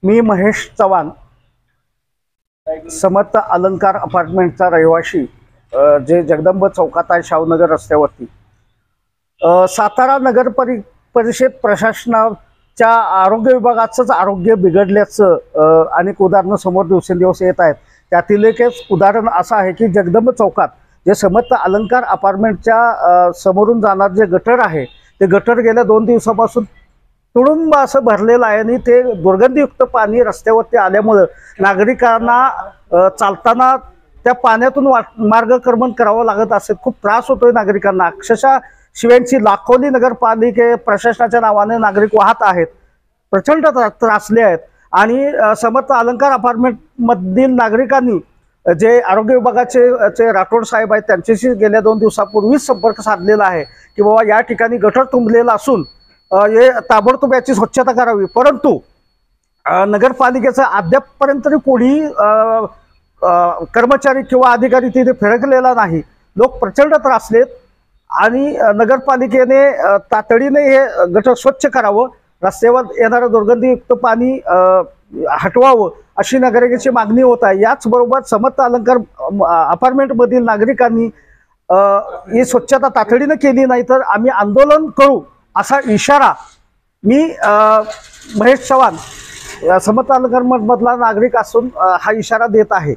मी महेश चव्हाण, समर्थ अलंकार अपार्टमेंटचा रहिवासी, जे जगदंब चौकात आहे शाहूनगर रस्त्यावरती. सातारा नगर परिषद प्रशासनाच्या आरोग्य विभागाचंच आरोग्य बिघडल्याचं अनेक उदाहरणं समोर दिवसेंदिवस येत आहेत. त्यातील एक उदाहरण असं आहे की जगदंब चौकात जे समर्थ अलंकार अपार्टमेंटच्या समोरून जाणार जे गटर आहे, ते गटर गेल्या 2 दिवसापासून तुडुंब असं भरलेलं आहे आणि ते दुर्गंधीयुक्त पाणी रस्त्यावरती आल्यामुळं नागरिकांना चालताना त्या पाण्यातून मार्गक्रमण करावं लागत असेल. खूप त्रास होतोय नागरिकांना. अक्षरशः शिव्यांची लाखोली नगरपालिके प्रशासनाच्या नावाने नागरिक वाहत आहेत, प्रचंड त्रासले आहेत. आणि समर्थ अलंकार अपार्टमेंट मधील नागरिकांनी जे आरोग्य विभागाचे राठोड साहेब आहेत त्यांच्याशी गेल्या 2 दिवसापूर्वीच संपर्क साधलेला आहे की बाबा या ठिकाणी गटर तुंबलेला असून हे ताबडतोब याची स्वच्छता करावी. परंतु नगरपालिकेचं अद्यापपर्यंत तरी कोणी कर्मचारी किंवा अधिकारी तिथे फिरकलेला नाही. लोक प्रचंड त्रासलेत आणि नगरपालिकेने तातडीने हे गटर स्वच्छ करावं, रस्त्यावर येणारं दुर्गंधीयुक्त पाणी हटवावं अशी नागरिकांची मागणी होत आहे. याचबरोबर समर्थ अलंकार अपार्टमेंटमधील नागरिकांनी ही स्वच्छता तातडीने केली नाही तर आम्ही आंदोलन करू असा इशारा मी महेश चव्हाण समर्थ अलंकार मधला नागरिक असून हा इशारा देत आहे.